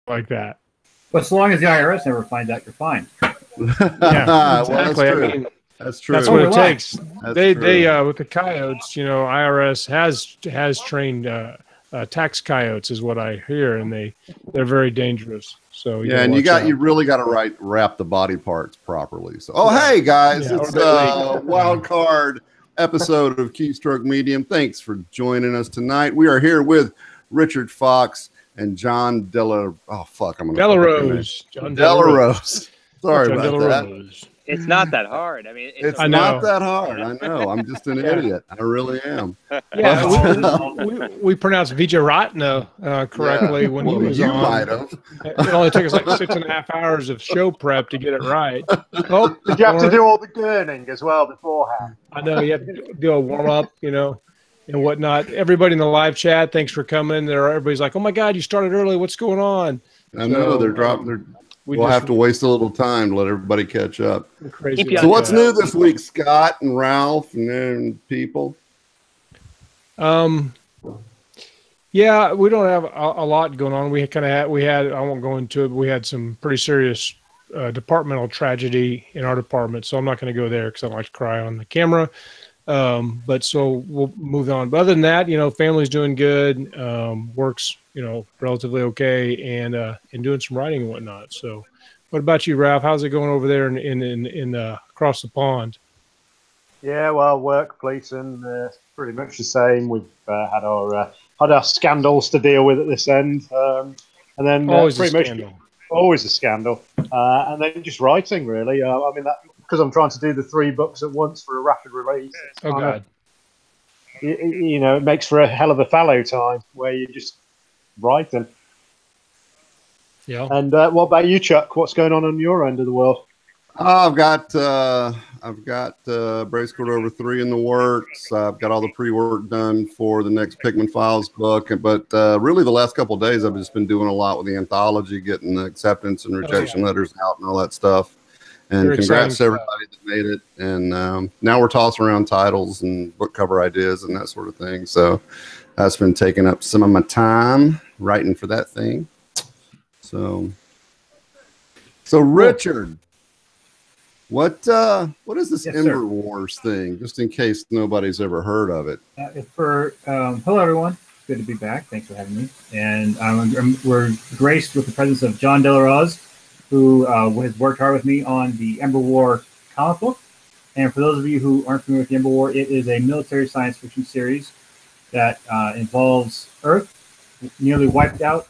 like that. But as long as the IRS never finds out, you're fine. Yeah, exactly. Well, I mean, that's true. that's what it takes. That's They true. with the coyotes, you know, IRS has trained tax coyotes, is what I hear, and they're very dangerous. So Yeah, and you really got to wrap the body parts properly. So, hey guys, it's wild card episode of Keystroke Medium. Thanks for joining us tonight. We are here with Richard Fox and John Delarose. John Delarose. Sorry John about Delarose. that. It's not that hard. I mean, it's not that hard. I know. I'm just an idiot. I really am. Yeah, we pronounced Vijayratna correctly when he was on. Might have. It only took us like 6.5 hours of show prep to get it right. Oh, did you have to do all the gurning as well beforehand? I know you have to do a warm up, you know, and whatnot. Everybody in the live chat, thanks for coming. Everybody's like, "Oh my God, you started early. What's going on?" I know they're dropping. We'll have to waste a little time to let everybody catch up. Crazy. So what's new this week, Scott and Ralph and people? Yeah, we don't have a lot going on. We had, I won't go into it, but we had some pretty serious departmental tragedy in our department. So I'm not going to go there because I don't like to cry on the camera. But so we'll move on. But other than that, you know, family's doing good, works, you know, relatively okay, and doing some writing and whatnot. So, what about you, Ralph? How's it going over there in across the pond? Yeah, well, workplace and pretty much the same. We've had our scandals to deal with at this end, and then always a scandal, and then just writing really. I mean that. Because I'm trying to do the 3 books at once for a rapid release. Oh, God. You know, it makes for a hell of a fallow time where you just write them. Yeah. And what about you, Chuck? What's going on your end of the world? I've got Brace Court Over 3 in the works. I've got all the pre-work done for the next Pickman Files book. But really the last couple of days, I've just been doing a lot with the anthology, getting the acceptance and rejection letters out and all that stuff. And congrats to everybody that made it. And now we're tossing around titles and book cover ideas and that sort of thing. So that's been taking up some of my time writing for that thing. So Richard, what is this Ember Wars thing? Just in case nobody's ever heard of it. Hello everyone. Good to be back. Thanks for having me. And we're graced with the presence of John Delarose, who has worked hard with me on the Ember War comic book. And for those of you who aren't familiar with the Ember War, it is a military science fiction series that involves Earth nearly wiped out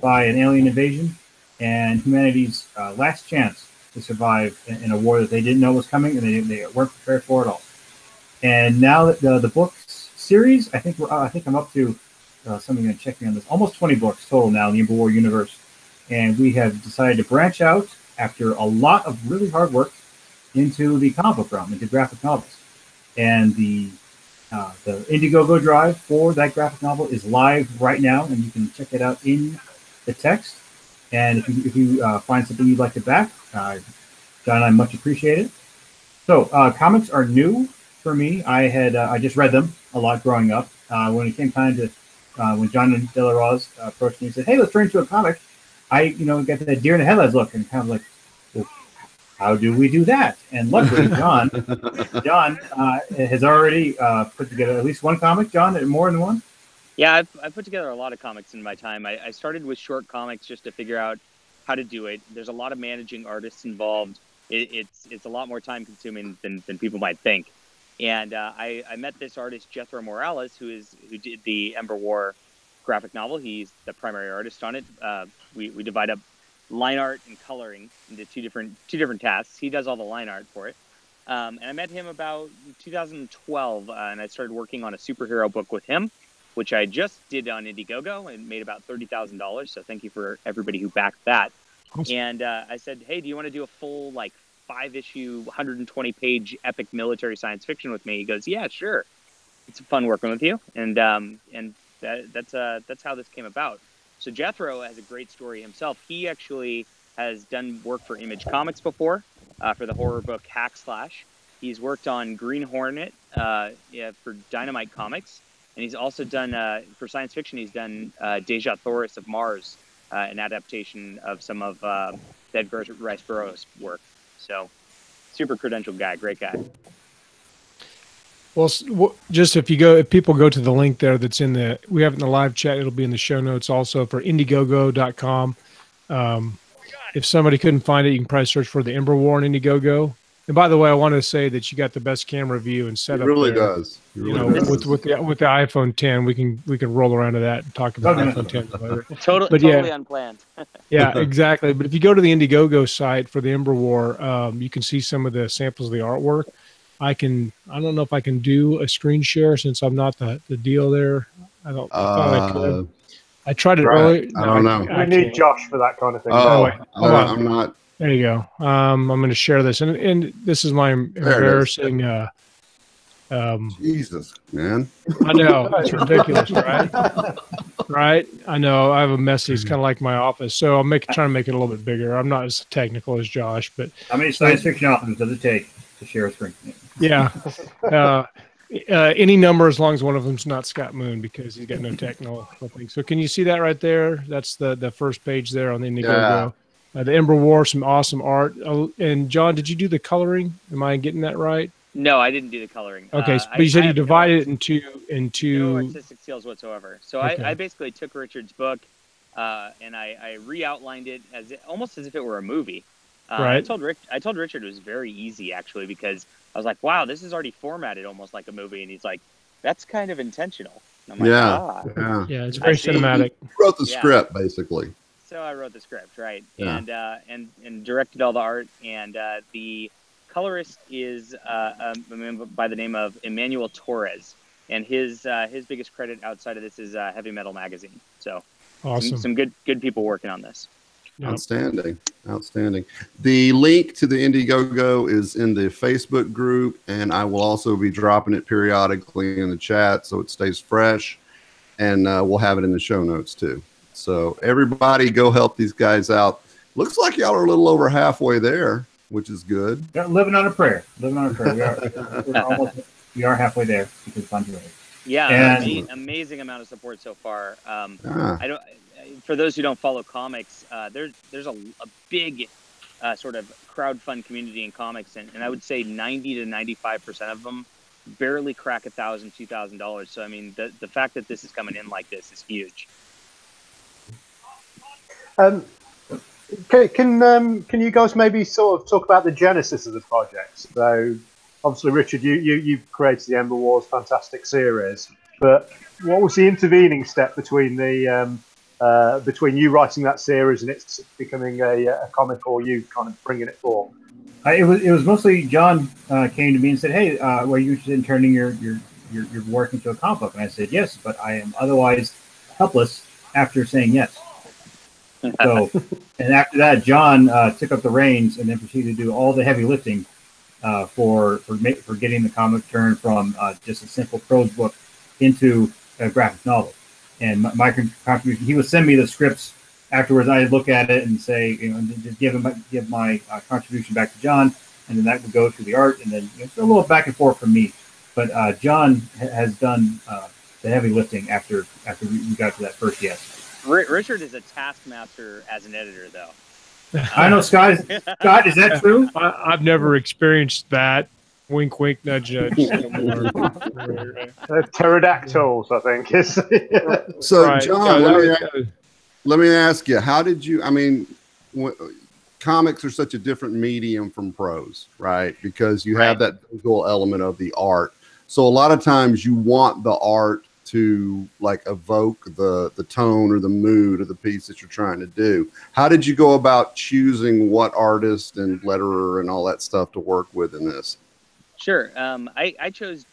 by an alien invasion and humanity's last chance to survive in a war that they didn't know was coming and they weren't prepared for at all. And now that the book series, I think I'm up to somebody going to check me on this. Almost 20 books total now in the Ember War universe. And we have decided to branch out after a lot of really hard work into the comic book realm, into graphic novels. And the Indiegogo drive for that graphic novel is live right now, and you can check it out in the text. And if you find something you'd like to back, John and I much appreciate it. So comics are new for me. I just read them a lot growing up. When it came time to when John Delarose approached me and said, "Hey, let's turn into a comic," I got that deer in the headlights look and kind of like, well, how do we do that? And luckily, John has already put together at least one comic. John, more than one? Yeah, I've put together a lot of comics in my time. I started with short comics just to figure out how to do it. There's a lot of managing artists involved. It's a lot more time consuming than people might think. And I met this artist, Jethro Morales, who did the Ember War graphic novel. He's the primary artist on it. We divide up line art and coloring into two different tasks. He does all the line art for it. And I met him about 2012, and I started working on a superhero book with him, which I just did on Indiegogo and made about $30,000. So thank you for everybody who backed that. Awesome. And I said, hey, do you want to do a full 5-issue, 120-page epic military science fiction with me? He goes, yeah, sure. It's fun working with you. And that's how this came about. So Jethro has a great story himself. He actually has done work for Image Comics before, for the horror book Hack Slash. He's worked on Green Hornet for Dynamite Comics. And he's also done, for science fiction, he's done Deja Thoris of Mars an adaptation of some of Edgar Rice Burroughs' work. So, super credentialed guy, great guy. Well, just if people go to the link there that's we have it in the live chat, it'll be in the show notes also for Indiegogo.com. If somebody couldn't find it, you can probably search for the Ember War on Indiegogo. And by the way, I want to say that you got the best camera view and setup. It really there. does. It really does. With the iPhone 10, we can roll around to that and talk about iPhone 10 later. Totally unplanned. Yeah, exactly. But if you go to the Indiegogo site for the Ember War, you can see some of the samples of the artwork. I don't know if I can do a screen share since I'm not the deal there. I thought I could. I tried it earlier. I don't know. We need Josh for that kind of thing. I'm not. There you go. I'm going to share this, and this is my embarrassing. Jesus, man. I know it's ridiculous, right? Right. I know. I have a messy. It's kind of like my office, so I'm trying to make it a little bit bigger. I'm not as technical as Josh, but how many science fiction authors does it take to share a screen? Yeah. Any number as long as one of them's not Scott Moon because he's got no technical thing. So can you see that right there? That's the first page there on the Indiegogo. The Ember War, some awesome art. And John, did you do the coloring? Am I getting that right? No, I didn't do the coloring. Okay, but you said you divided it into no artistic skills whatsoever. So okay. I basically took Richard's book and I re-outlined it almost as if it were a movie. Right. I told Richard it was very easy actually because I was like, wow, this is already formatted almost like a movie, and he's like, that's kind of intentional. And I'm like, yeah, it's very cinematic. You wrote the script basically. So I wrote the script, right? Yeah. And directed all the art, and the colorist is by the name of Emmanuel Torres, and his biggest credit outside of this is Heavy Metal Magazine. So awesome, some good people working on this. Yep. Outstanding. The link to the Indiegogo is in the Facebook group, and I will also be dropping it periodically in the chat so it stays fresh, and we'll have it in the show notes too. So everybody go help these guys out. Looks like y'all are a little over halfway there, which is good. Yeah, living on a prayer. We are halfway there because of fundraising. Yeah, amazing amount of support so far. For those who don't follow comics, there's a big sort of crowdfund community in comics, and I would say 90 to 95% of them barely crack $1,000, $2,000. So I mean, the fact that this is coming in like this is huge. Can you guys maybe sort of talk about the genesis of the project? So obviously, Richard, you created the Ember Wars fantastic series, but what was the intervening step between between you writing that series and it's becoming a comic, or you kind of bringing it forth? It was mostly John came to me and said, "Hey, are you interested in turning your work into a comic book?" And I said, "Yes, but I am otherwise helpless." After saying yes, so and after that, John took up the reins and then proceeded to do all the heavy lifting for getting the comic turned from just a simple prose book into a graphic novel. And my contribution, he would send me the scripts afterwards. I'd look at it and say, just give my contribution back to John, and then that would go through the art, and then it's a little back and forth from me. But John has done the heavy lifting after we got to that first yes. Richard is a taskmaster as an editor, though. I know, Scott. Scott, is that true? I've never experienced that. Wink, wink, nudge, nudge. Pterodactyls, I think. So, right. John, let me ask you, how did you, I mean, comics are such a different medium from prose, right? Because you have that visual element of the art. So a lot of times you want the art to like evoke the tone or the mood of the piece that you're trying to do. How did you go about choosing what artist and letterer and all that stuff to work with in this? Sure. I chose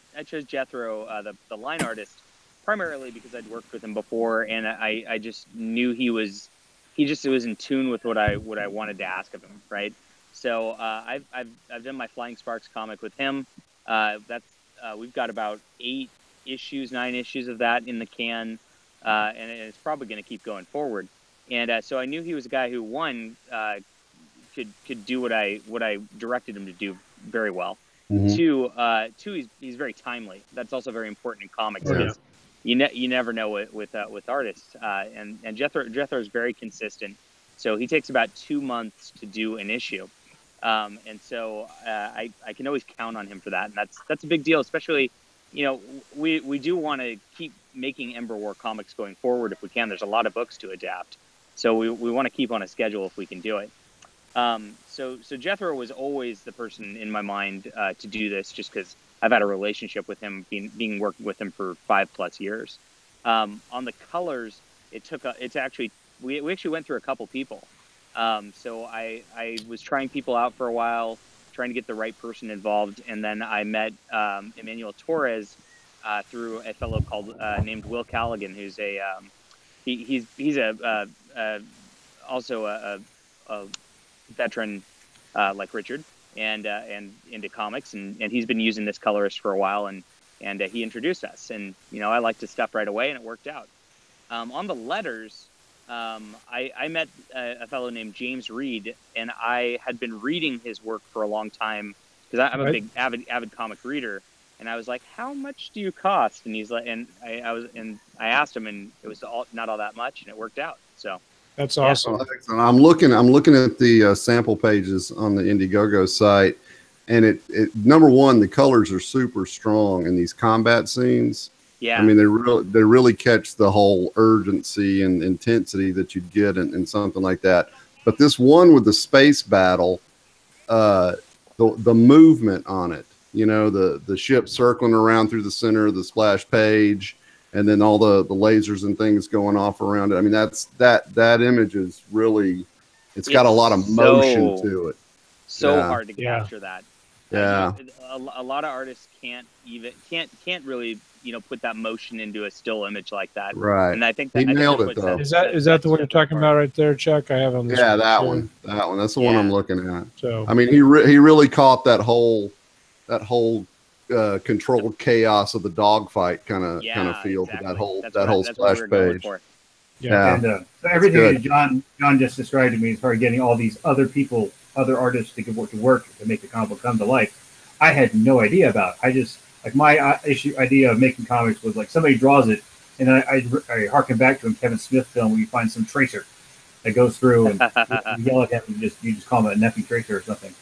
Jethro, the line artist, primarily because I'd worked with him before, and I just knew he was in tune with what I wanted to ask of him, right? So I've done my Flying Sparks comic with him. We've got about 9 issues of that in the can, and it's probably going to keep going forward. And so I knew he was a guy who could do what I directed him to do very well. Mm-hmm. Two, he's very timely. That's also very important in comics. you never know with artists. And Jethro is very consistent. So he takes about 2 months to do an issue. And so I can always count on him for that. And that's a big deal, especially, we do want to keep making Ember War comics going forward if we can. There's a lot of books to adapt. So we want to keep on a schedule if we can do it. So Jethro was always the person in my mind to do this, just because I've had a relationship with him, being working with him for 5+ years. On the colors, we actually went through a couple people. So I was trying people out for a while, trying to get the right person involved, and then I met Emmanuel Torres through a fellow named Will Callaghan, who's he's also a veteran like Richard and into comics, and he's been using this colorist for a while, and he introduced us, and I liked his stuff right away, and it worked out. On the letters, I met a fellow named James Reed, and I had been reading his work for a long time because I'm a big avid comic reader, and I was like, "How much do you cost?" And he's like, and I asked him, and it was not all that much, and it worked out. So that's awesome. Yeah. I'm looking at the sample pages on the Indiegogo site, and it number one, the colors are super strong in these combat scenes. Yeah, I mean, they really catch the whole urgency and intensity that you'd get in something like that. But this one with the space battle, the movement on it, the ship circling around through the center of the splash page, and then all the lasers and things going off around it. I mean, that image is really, it's got a lot of motion to it. So hard to capture that. Yeah, a lot of artists can't really put that motion into a still image like that. Right. And I think he nailed it though. Is that the one you're talking about right there, Chuck? I have on this. Yeah, that one. That's the one I'm looking at. So I mean, he really caught that whole controlled chaos of the dogfight kind of feel to that whole splash page. Yeah. And so everything that John just described to me as far as getting all these other artists to work to make the comic book come to life, I had no idea about. I just my idea of making comics was like somebody draws it, and then I harken back to a Kevin Smith film where you find some tracer that goes through and you yell at him and you just call him a nephew tracer or something.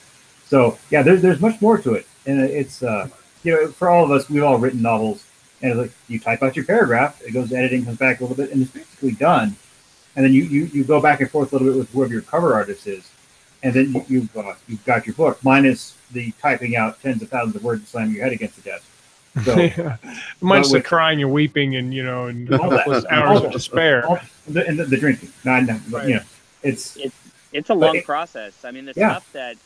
So yeah, there's much more to it, and it's for all of us, we've all written novels, and it's like you type out your paragraph, it goes to editing, comes back a little bit, and it's basically done. And then you go back and forth a little bit with whoever your cover artist is, and then you've got your book, minus the typing out tens of thousands of words and slamming your head against the desk. So, minus the crying and weeping and hours of despair and the drinking. It's a long process. I mean, the stuff that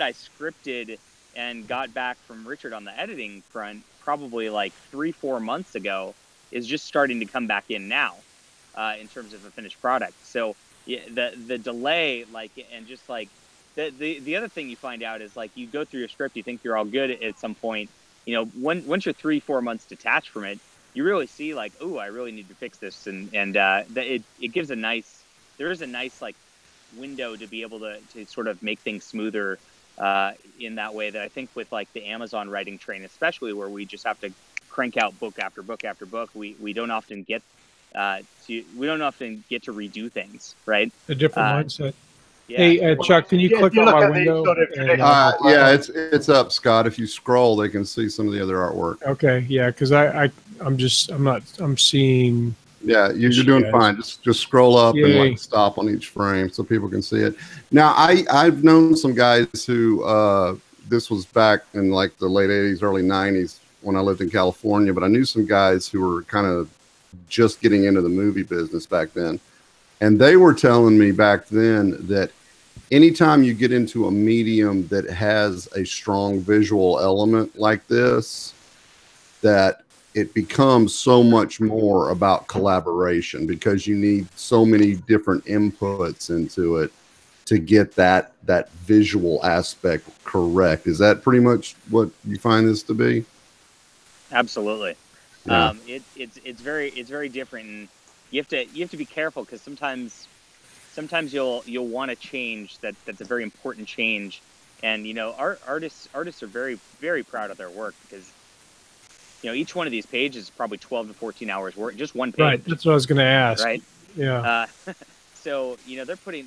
I scripted and got back from Richard on the editing front probably like 3-4 months ago is just starting to come back in now in terms of a finished product. So the delay, and just the other thing you find out is you go through your script, you think you're all good at some point, once you're 3-4 months detached from it, you really see oh, I really need to fix this. And it gives there is a nice window to be able to sort of make things smoother in that way that I think with the Amazon writing train, especially where we just have to crank out book after book after book, we don't often get to redo things, right? A different mindset. Yeah. Hey, Chuck, can you click on my window? It's up, Scott. If you scroll, they can see some of the other artwork. Okay, yeah, because I'm seeing. Yeah, you're doing fine. Just scroll up and stop on each frame so people can see it. Now, I've known some guys who this was back in the late 80s, early 90s when I lived in California, but I knew some guys who were kind of just getting into the movie business back then. And they were telling me back then that anytime you get into a medium that has a strong visual element like this, that it becomes so much more about collaboration because you need so many different inputs into it to get that visual aspect correct. Is that pretty much what you find this to be? Absolutely. Yeah. It's very different, and you have to be careful because sometimes you'll want to change that's a very important change, and artists are very, very proud of their work because each one of these pages is probably 12 to 14 hours work, just one page. Right. That's what I was going to ask. Right. Yeah. So, they're putting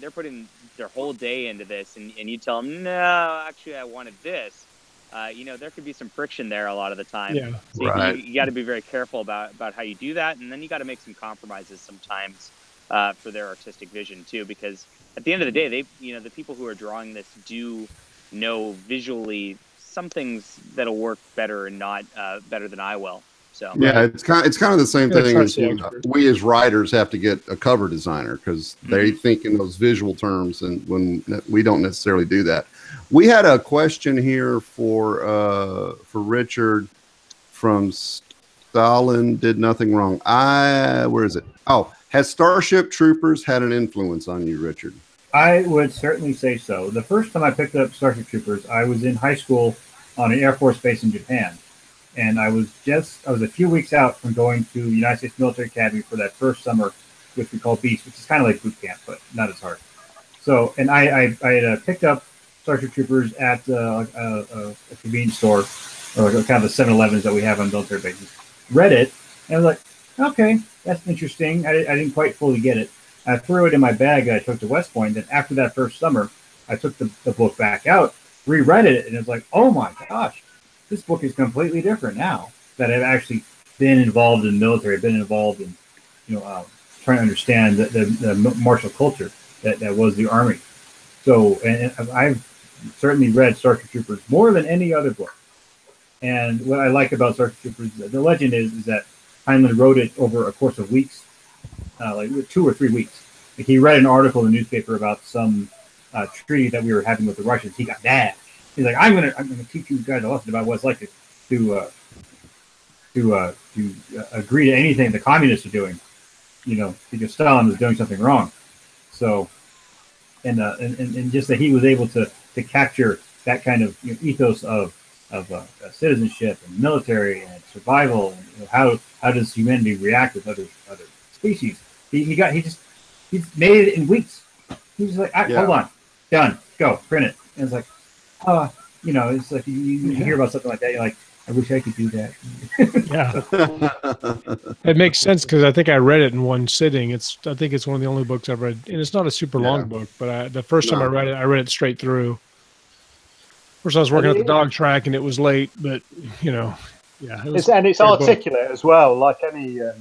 their whole day into this, and you tell them, no, actually, I wanted this. There could be some friction there a lot of the time. Yeah. So Right. you got to be very careful about how you do that, and then you got to make some compromises sometimes for their artistic vision too, because at the end of the day, the people who are drawing this do know visually some things that'll work better and not better than I will. So yeah, it's kind of the same Yeah, thing trust as the when expert. we as writers have to get a cover designer because they think in those visual terms, and when we don't necessarily do that. We had a question here for Richard from Stalin Did Nothing Wrong. Where is it? Oh, has Starship Troopers had an influence on you, Richard? I would certainly say so. The first time I picked up Starship Troopers, I was in high school on an Air Force base in Japan. And I was a few weeks out from going to the United States Military Academy for that first summer, which we call Beast, which is kind of like boot camp, but not as hard. So, and I had picked up Starship Troopers at a convenience store, or kind of the 7-Elevens that we have on military bases. Read it, and I was like, okay, that's interesting. I didn't quite fully get it. I threw it in my bag that I took to West Point. Then after that first summer, I took the book back out, reread it, and it was like, oh my gosh, this book is completely different now that I've actually been involved in the military, been involved in, trying to understand the martial culture that was the Army. So, and I've certainly read Starship Troopers more than any other book. And what I like about Starship Troopers, the legend is that Heinlein wrote it over a course of weeks, like 2 or 3 weeks. Like he read an article in the newspaper about some treaty that we were having with the Russians. He got mad. He's like, I'm gonna teach you guys a lesson about what it's like to agree to anything the communists are doing, because Stalin was doing something wrong. So, and just that he was able to capture that kind of ethos of citizenship and military and survival, and how does humanity react with other species? He made it in weeks. He was like, hold on, done, go print it, and it's like. It's like you hear about something like that. You're like, I wish I could do that. Yeah, it makes sense because I think I read it in one sitting. I think it's one of the only books I've read, and it's not a super long book. But the first time I read it straight through. Of course, I was working at the dog track, and it was late. But it's articulate as well, like any. I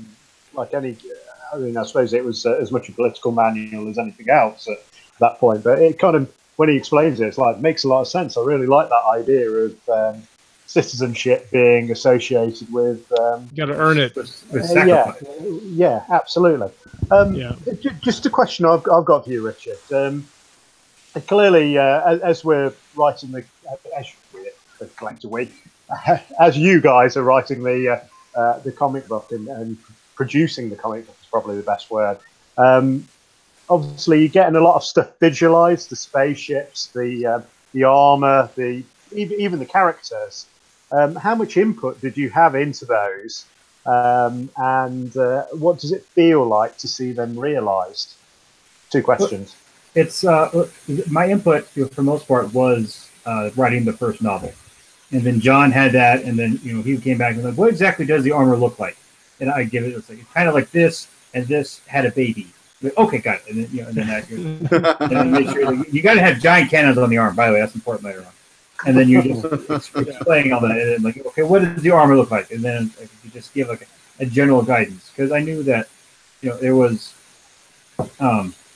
mean, I suppose it was as much a political manual as anything else at that point. But it kind of. When he explains it, it makes a lot of sense. I really like that idea of citizenship being associated with. You got to earn it. With sacrifice. Yeah, absolutely. Just a question I've got for you, Richard. Clearly, as we're writing as you guys are writing the comic book and producing the comic book is probably the best word. Obviously, you're getting a lot of stuff visualized: the spaceships, the armor, even the characters. How much input did you have into those, and what does it feel like to see them realized? 2 questions. It's my input for the most part was writing the first novel, and then John had that, and then he came back and was like, "What exactly does the armor look like?" And I give it. It's like it's kind of like this, and this had a baby. Like, okay, got it. And then make sure you got to have giant cannons on the arm. By the way, that's important later on. And then you just explain all that, and then like, okay, what does the armor look like? And then you just give like a general guidance because I knew that there was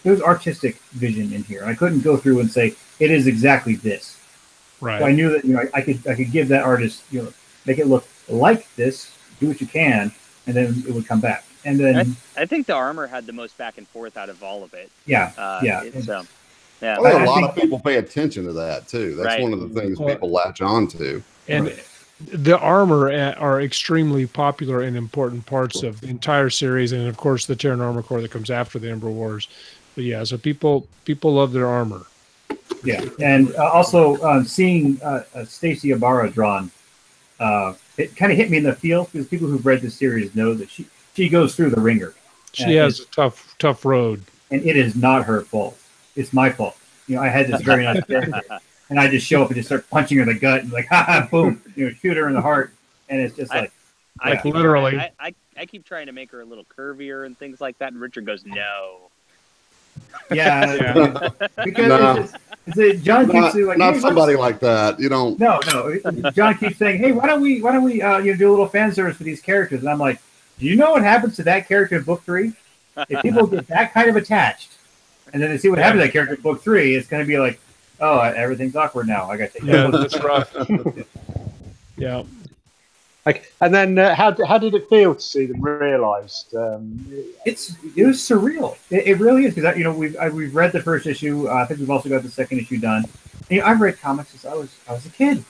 artistic vision in here. I couldn't go through and say it is exactly this. Right. So I knew that I could give that artist make it look like this. Do what you can, and then it would come back. And then I think the armor had the most back and forth out of all of it. Yeah. So, yeah. I think a lot of people pay attention to that too. That's one of the things people latch on to. And the armor are extremely popular and important parts of the entire series, and of course the Terran Armor Corps that comes after the Ember Wars. But yeah, so people love their armor. Yeah, and also seeing Stacey Ibarra drawn, it kind of hit me in the feels because people who've read the series know that she goes through the ringer. She has a tough road, and it is not her fault. It's my fault. I had this very nice character, and I just show up and just start punching her in the gut and like, ha ha, boom, shoot her in the heart, and it's just like, Like literally. I keep trying to make her a little curvier and things like that, and Richard goes, "No." Yeah. Because John keeps saying, like, not hey, somebody like that. You don't. No. John keeps saying, "Hey, why don't we do a little fan service for these characters?" And I'm like, "Do you know what happens to that character in book 3? If people get that kind of attached, and then they see what happens to that character in book 3, it's going to be like, oh, everything's awkward now. I got to take that. That's rough. Yeah. Like, and then how did it feel to see them realised? It was surreal. It really is, because we've read the first issue. I think we've also got the second issue done. And, I've read comics since I was a kid.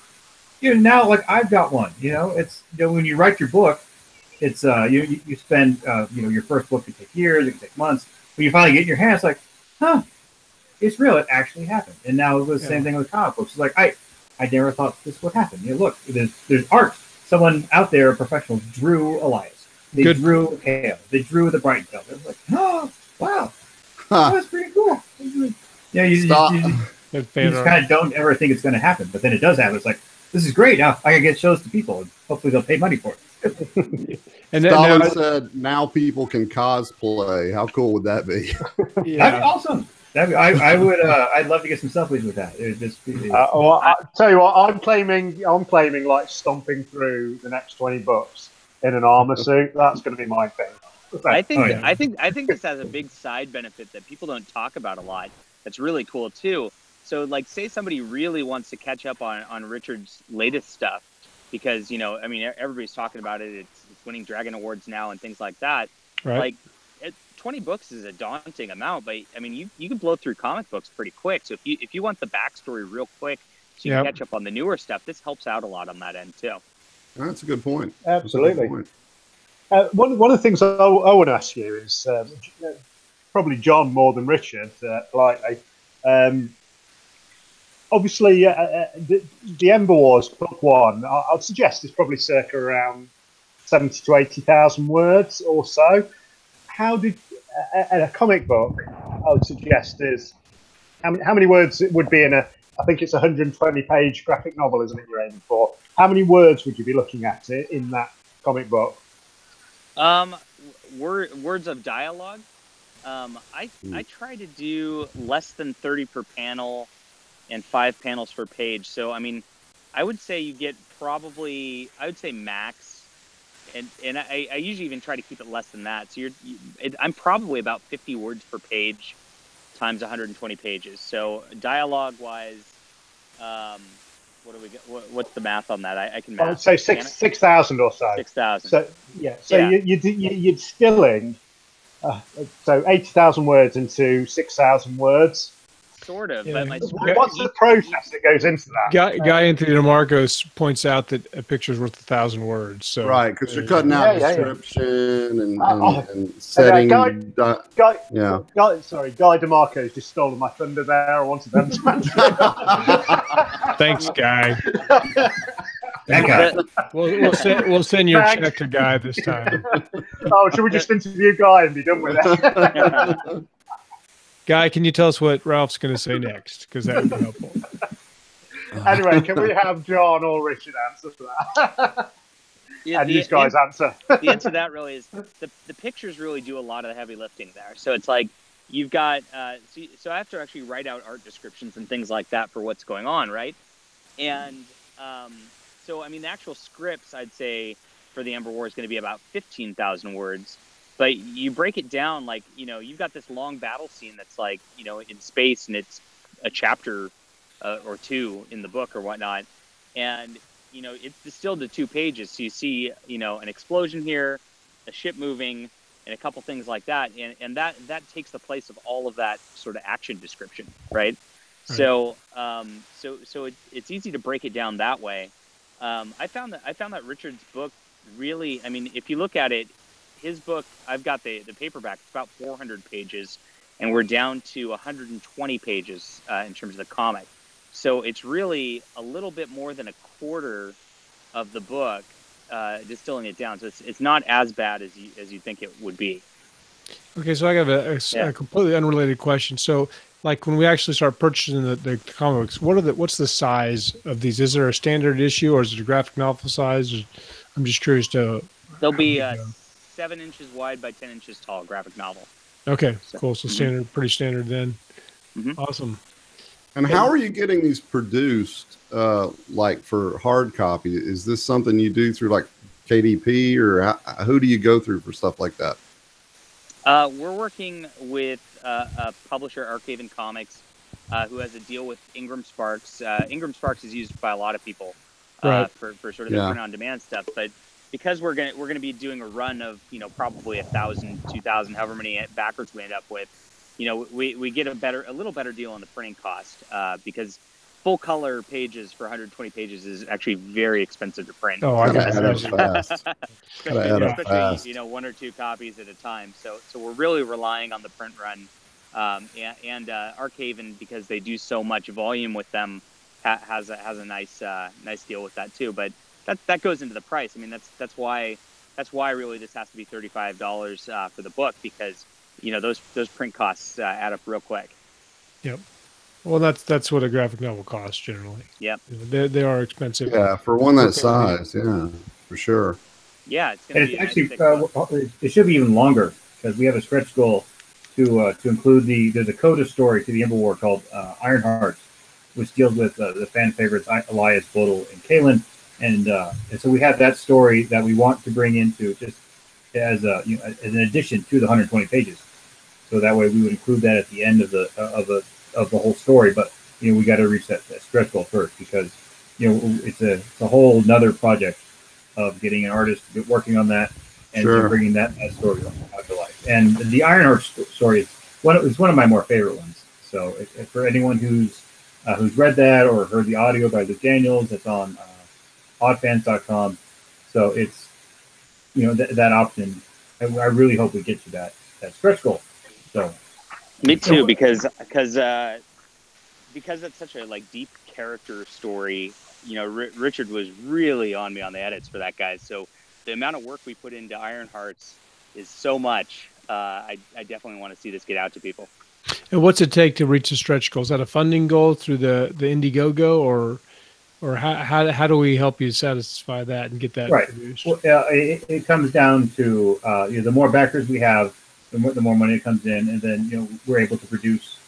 Now like I've got one. It's when you write your book, it's you spend your first book could take years, it could take months. When you finally get in your hands, like, it's real. It actually happened. And now it was the same thing with comic books. It's like I never thought this would happen. Look, there's art. Someone out there, a professional, drew Elias. They drew Hale. They drew the Brighton Belt. It was like, oh, wow. That was pretty cool. You just kind of don't ever think it's going to happen. But then it does happen. It's like, this is great. Now I can get shows to people. And hopefully they'll pay money for it. And Stalin said, now people can cosplay. How cool would that be? That'd be awesome. I would. I'd love to get some selfies with that. It would just be, I'll tell you what. I'm claiming like stomping through the next 20 books in an armor suit. That's going to be my thing. I think this has a big side benefit that people don't talk about a lot. That's really cool too. So, like, say somebody really wants to catch up on Richard's latest stuff, because everybody's talking about it. It's winning Dragon Awards now and things like that. Right. Like, 20 books is a daunting amount, but you can blow through comic books pretty quick. So if you want the backstory real quick, so you can catch up on the newer stuff, this helps out a lot on that end too. That's a good point. Absolutely. Good point. One of the things I want to ask you is probably John more than Richard, politely. Obviously, the Ember Wars book 1, I'd suggest is probably circa around 70 to 80,000 words or so. How did a comic book, I would suggest, is how many words it would be in I think it's a 120-page graphic novel, isn't it, you're aiming for? How many words would you be looking at in that comic book? Words of dialogue. I try to do less than 30 per panel and 5 panels per page. So, I would say you get probably, I would say max. And I usually even try to keep it less than that. So I'm probably about 50 words per page times 120 pages. So dialogue-wise, what do we get? What's the math on that? I can math. I would say 6,000 or so. 6,000. So you're distilling so 80,000 words into 6,000 words. Sort of. Yeah. But what's the process that goes into that? Guy Anthony DeMarcos points out that a picture's worth 1,000 words. So right, because you're cutting out description and setting. Guy DeMarco's just stolen my thunder there. I wanted them to. Thanks, Guy. that guy. We'll send you a check to Guy this time. Oh, should we just interview Guy and be done with it? Guy, can you tell us what Ralph's going to say next? Because that would be helpful. Anyway, can we have John or Richard answer to that? And these guys answer. The answer to that really is the pictures really do a lot of the heavy lifting there. So it's like you've got so I have to actually write out art descriptions and things like that for what's going on, right? And so the actual scripts, I'd say, for the Ember War is going to be about 15,000 words. But you break it down, like, you've got this long battle scene that's like, in space, and it's a chapter or 2 in the book or whatnot. And, it's distilled to 2 pages. So you see, an explosion here, a ship moving, and a couple things like that. And that takes the place of all of that sort of action description, right? So it's easy to break it down that way. I found that Richard's book really, if you look at it, his book, I've got the paperback, it's about 400 pages, and we're down to 120 pages in terms of the comic. So it's really a little bit more than a quarter of the book, distilling it down. So it's not as bad as you think it would be. Okay, so I got a completely unrelated question. So, like, when we actually start purchasing the comics, what's the size of these? Is there a standard issue, or is it a graphic novel size? I'm just curious to They'll be 7 inches wide by 10 inches tall graphic novel. Okay, cool. So standard, pretty standard then. Awesome. And how are you getting these produced, like for hard copy? Is this something you do through like KDP, or who do you go through for stuff like that? We're working with a publisher, Arcaven Comics, who has a deal with Ingram Sparks. Ingram Sparks is used by a lot of people for sort of the print-on-demand stuff. But because we're gonna be doing a run of probably 1,000, 2,000, however many backwards we end up with, we get a little better deal on the printing cost because full color pages for 120 pages is actually very expensive to print. Oh, I can imagine. Especially 1 or 2 copies at a time. So we're really relying on the print run, and Arcaven, because they do so much volume with them, has a nice deal with that too. But that goes into the price. I mean, that's why really this has to be $35 for the book, because those print costs add up real quick. Yep. Well, that's what a graphic novel costs generally. Yep. They are expensive. Yeah, for one that size. Yeah, for sure. Yeah, it's going to be actually it should be even longer, because we have a stretch goal to include there's a coda story to the Ember War called Ironheart, which deals with the fan favorites Elias, Bodil, and Kalen, and so we have that story that we want to bring into just as as an addition to the 120 pages. So that way we would include that at the end of the whole story. But we got to reach that stretch goal first, because it's a whole nother project of getting an artist working on that and bringing that story out to life. And the Ironheart story is one of my more favorite ones. So if for anyone who's read that or heard the audio by Luke Daniels, it's on oddfans.com. So it's that option. I really hope we get to that stretch goal. So me too, because it's such a deep character story. Richard was really on me on the edits for that, guys. So the amount of work we put into Ironhearts is so much. I definitely want to see this get out to people. And what's it take to reach the stretch goal? Is that a funding goal through the Indiegogo, or how do we help you satisfy that and get that produced? Well, it comes down to the more backers we have, the more money comes in, and then we're able to produce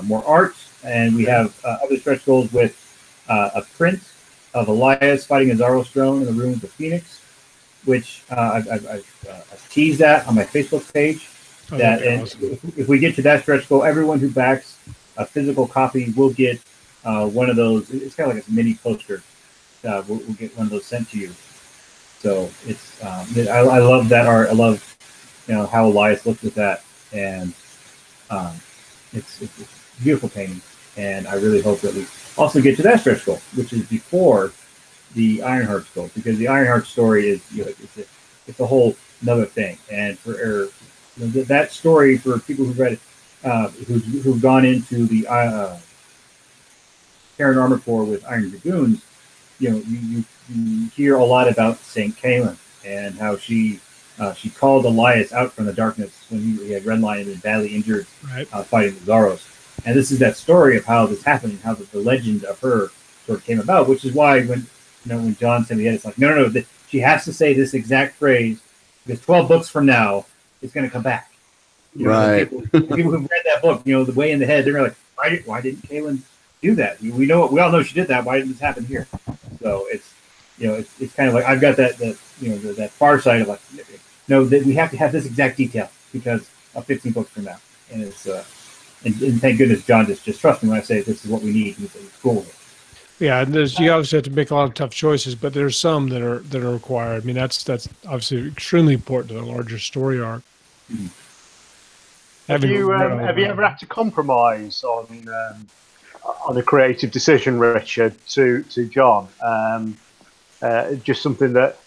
more art, and we have other stretch goals with a print of Elias fighting a Zaros drone in the ruins of Phoenix, which I've teased that on my Facebook page. Awesome. If we get to that stretch goal, everyone who backs a physical copy will get one of those. It's kind of like a mini poster. We'll get one of those sent to you. So it's I love that art. I love how Elias looks with that, and it's a beautiful painting. And I really hope that we also get to that stretch goal, which is before the Ironheart goal, because the Ironheart story is it's a whole another thing. And for that story, for people who've read it, who've gone into the Terran Armor Corps with Iron Dragoons, you hear a lot about Saint Kaelin and how she called Elias out from the darkness when he had redlined and been badly injured fighting the Zaros. And this is that story of how this happened and how the legend of her sort of came about, which is why when John sent me, it's like, no, she has to say this exact phrase, because 12 books from now, it's going to come back. People who've read that book, the way in the head, they're like, why didn't Kaelin do that? We all know she did that. Why didn't this happen here? So it's kind of like I've got that far side of like, no, that we have to have this exact detail because of 15 books from now, and it's and thank goodness John just trust me when I say this is what we need. He's cool with it. Yeah, and you obviously have to make a lot of tough choices, but there's some that are required. I mean, that's obviously extremely important to the larger story arc. Mm-hmm. Have you ever had to compromise on a creative decision, Richard, to John? Just something that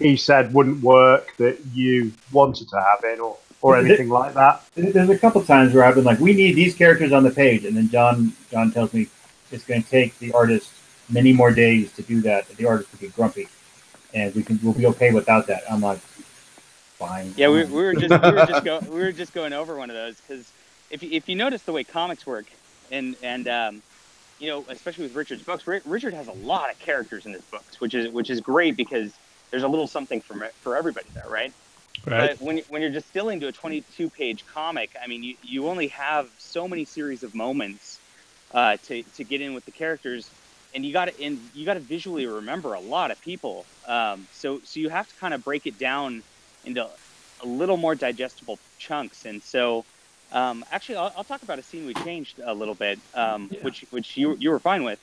he said wouldn't work that you wanted to have in, or anything like that? There's a couple times where I've been like, we need these characters on the page, and then John tells me it's going to take the artist many more days to do that. The artist will get grumpy, and we'll be okay without that. I'm like, fine. Yeah, we were just going over one of those, because if you notice the way comics work, and especially with Richard's books, Richard has a lot of characters in his books, which is great, because there's a little something for everybody there, right? Right. But when you're distilling to a 22-page comic, I mean, you only have so many series of moments to get in with the characters, and you got to visually remember a lot of people. So you have to kind of break it down into a little more digestible chunks. And so, actually, I'll talk about a scene we changed a little bit, which you were fine with.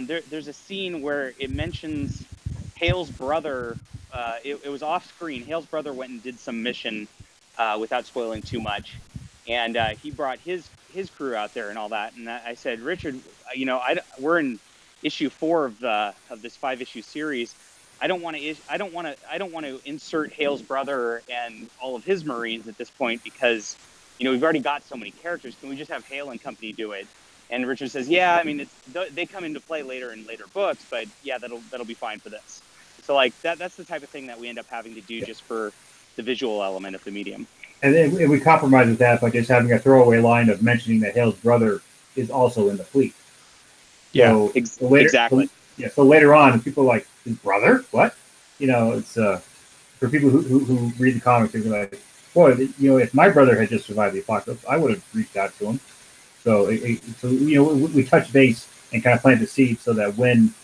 There's a scene where it mentions Hale's brother. It was off screen. Hale's brother went and did some mission without spoiling too much, and he brought his crew out there and all that. And I said, Richard, we're in issue 4 of this 5-issue series. I don't want to insert Hale's brother and all of his Marines at this point because we've already got so many characters. Can we just have Hale and company do it? And Richard says, yeah, I mean, they come into play later in later books, but yeah, that'll be fine for this. So like that's the type of thing that we end up having to do just for the visual element of the medium. And then we compromise with that by just having a throwaway line of mentioning that Hale's brother is also in the fleet. Yeah, so later, exactly. So later on, people are like, his brother? What? It's for people who read the comics, they're like, boy, if my brother had just survived the apocalypse, I would have reached out to him. So, we touch base and kind of plant the seed so that when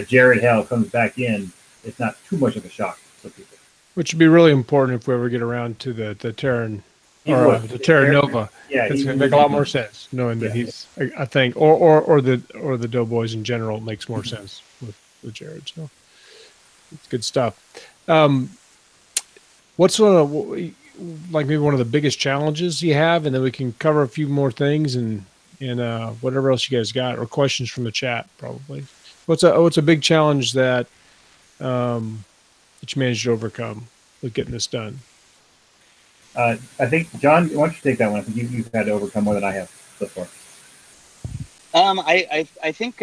Jared Hale comes back in, it's not too much of a shock for people. Which would be really important if we ever get around to the Terran or the Terra Nova. Yeah, it's going to make a lot more sense knowing that he's, I think, or the Doughboys in general makes more sense with Jared. So it's good stuff. What's maybe one of the biggest challenges you have, and then we can cover a few more things and whatever else you guys got or questions from the chat probably. What's a big challenge that you managed to overcome with getting this done? I think, John, why don't you take that one? I think you've had to overcome more than I have so far. I think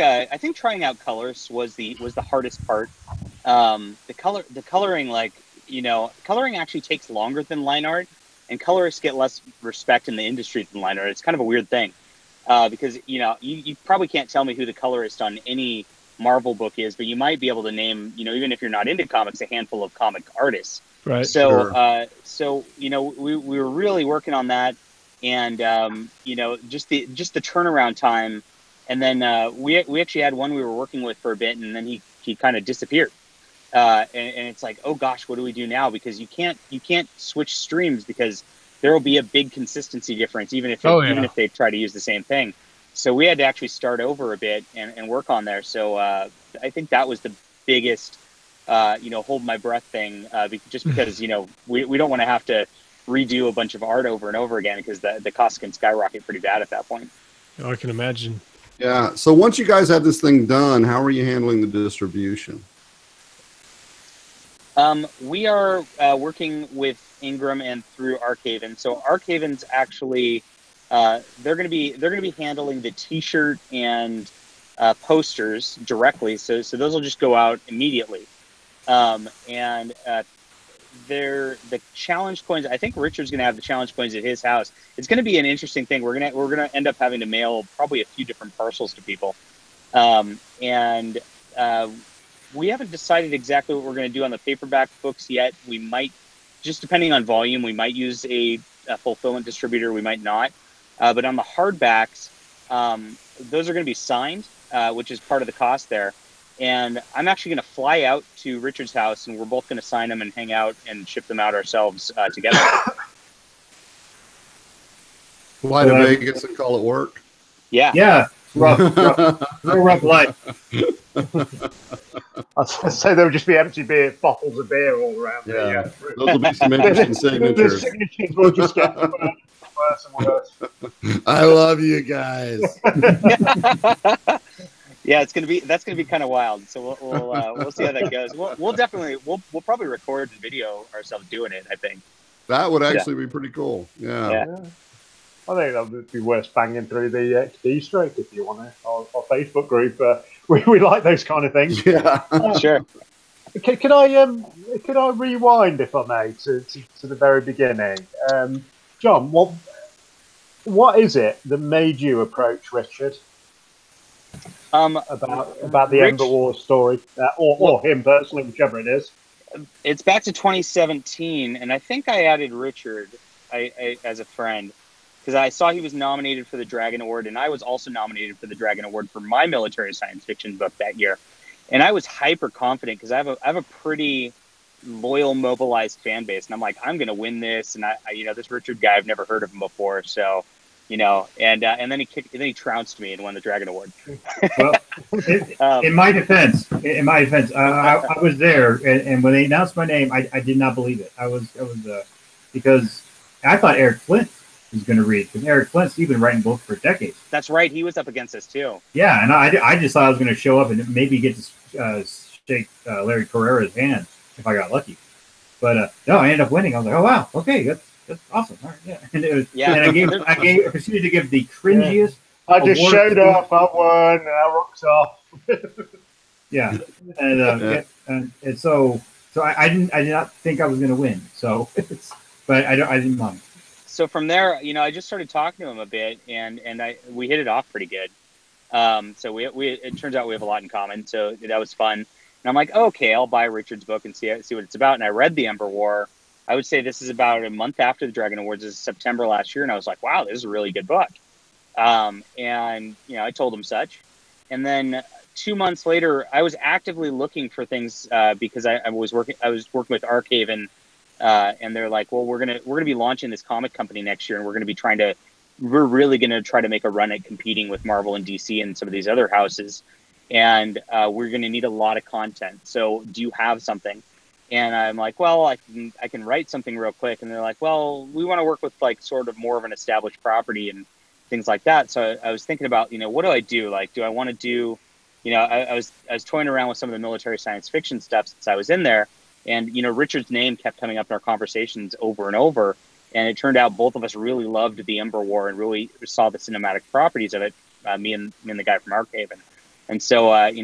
trying out colors was the hardest part. The coloring, coloring actually takes longer than line art, and colorists get less respect in the industry than line art. It's kind of a weird thing because you probably can't tell me who the colorist on any Marvel book is, but you might be able to name, even if you're not into comics, a handful of comic artists. Right. So, we were really working on that, and just the turnaround time, and then we actually had one we were working with for a bit, and then he kind of disappeared, and it's like, oh gosh, what do we do now? Because you can't switch streams because there will be a big consistency difference, even if they try to use the same thing. So we had to actually start over a bit and work on there. So I think that was the biggest, hold my breath thing, just because, we don't want to have to redo a bunch of art over and over again because the cost can skyrocket pretty bad at that point. Oh, I can imagine. Yeah. So once you guys had this thing done, how are you handling the distribution? We are working with Ingram and through Archaven. So Archaven's actually... they're going to be handling the T-shirt and posters directly, so those will just go out immediately. And the challenge coins. I think Richard's going to have the challenge coins at his house. It's going to be an interesting thing. We're gonna end up having to mail probably a few different parcels to people, and we haven't decided exactly what we're going to do on the paperback books yet. We might, just depending on volume, we might use a fulfillment distributor. We might not. But on the hardbacks, those are going to be signed, which is part of the cost there. And I'm actually going to fly out to Richard's house, and we're both going to sign them and hang out and ship them out ourselves together. Fly to Vegas and call it work? Yeah. Yeah. Rough life. I was going to say there would just be empty bottles of beer all around. Yeah. Those will be some interesting signatures. The signatures will just get worse and worse. I love you guys. Yeah, that's gonna be kind of wild. So we'll see how that goes. We'll probably record and video ourselves doing it. I think that would actually be pretty cool. Yeah. I think that would be worth banging through the XD straight if you want to. Our Facebook group, we like those kind of things. Yeah, sure. Could I rewind, if I may, to the very beginning? John, what is it that made you approach Richard about the Ember War story, or him personally, whichever it is? It's back to 2017, and I think I added Richard as a friend because I saw he was nominated for the Dragon Award, and I was also nominated for the Dragon Award for my military science fiction book that year. And I was hyper confident because I have a pretty loyal, mobilized fan base, and I'm like, I'm going to win this. And I this Richard guy, I've never heard of him before, so and then he trounced me and won the Dragon Award. Well, in my defense, I was there, and when they announced my name, I did not believe it. I was because I thought Eric Flint was going to read, because Eric Flint's been writing books for decades. That's right, he was up against us too. Yeah, and I just thought I was going to show up and maybe get to shake Larry Carrera's hand if I got lucky, but no, I ended up winning. I was like, oh wow, okay, that's awesome. All right, yeah. And it was, and I proceeded to give the cringiest. I just showed up, I won, and I rocked off. Yeah, and so I did not think I was going to win. So, but I didn't mind. So from there, I just started talking to him a bit, and we hit it off pretty good. So it turns out we have a lot in common. So that was fun. And I'm like, okay, I'll buy Richard's book and see what it's about. And I read the Ember War. I would say this is about a month after the Dragon Awards. This is September last year, and I was like, wow, this is a really good book. And I told him such. And then 2 months later, I was actively looking for things because I was working with Archaven, and they're like, well, we're gonna be launching this comic company next year, and we're really gonna try to make a run at competing with Marvel and DC and some of these other houses, and we're gonna need a lot of content. So do you have something? And I'm like, well, I can write something real quick. And they're like, well, we want to work with like sort of more of an established property and things like that. So I was thinking about, what do I do? Like, do I want to do, I was toying around with some of the military science fiction stuff since I was in there. And, Richard's name kept coming up in our conversations over and over. And it turned out both of us really loved the Ember War and really saw the cinematic properties of it, me and the guy from Archaven. And so,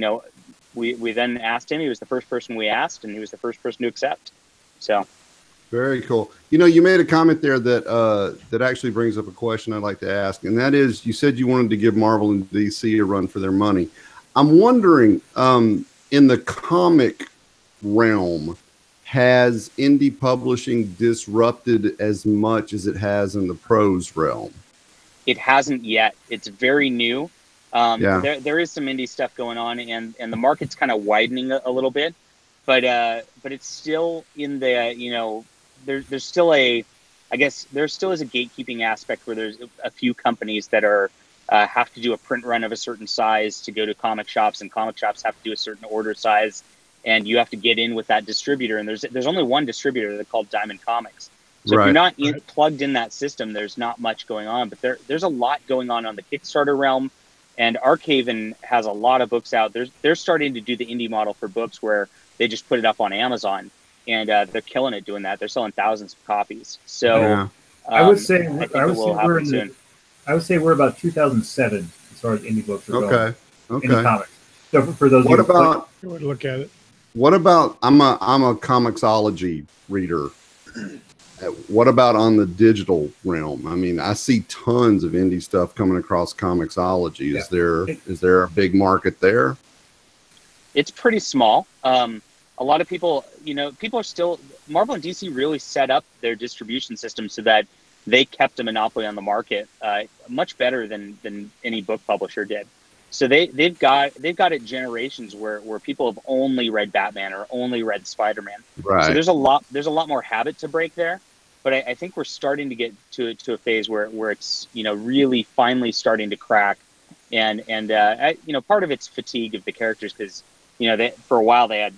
we then asked him. He was the first person we asked, and he was the first person to accept. So, very cool. You made a comment there that actually brings up a question I'd like to ask, and that is, you said you wanted to give Marvel and DC a run for their money. I'm wondering, in the comic realm, has indie publishing disrupted as much as it has in the prose realm? It hasn't yet. It's very new. There is some indie stuff going on, and the market's kind of widening a little bit, but it's still in the there's still a, I guess there still is a gatekeeping aspect where there's a few companies that are have to do a print run of a certain size to go to comic shops, and comic shops have to do a certain order size, and you have to get in with that distributor. And there's only one distributor that's called Diamond Comics. So if you're not plugged in that system, there's not much going on. But there's a lot going on the Kickstarter realm. And Archaven has a lot of books out. They're starting to do the indie model for books where they just put it up on Amazon, and they're killing it doing that. They're selling thousands of copies. So I would say we're about 2007 as far as indie books are going. Okay. Indie comics. So for those, what about? Look at it. What about? I'm a comicsology reader. What about on the digital realm? I mean, I see tons of indie stuff coming across Comixology. Is there a big market there? It's pretty small. A lot of people, people are still, Marvel and DC really set up their distribution system so that they kept a monopoly on the market much better than any book publisher did. So they've got it generations where people have only read Batman or only read Spider-Man. Right. So there's a lot more habit to break there. But I think we're starting to get to a phase where it's really finally starting to crack, and part of it's fatigue of the characters, because for a while they had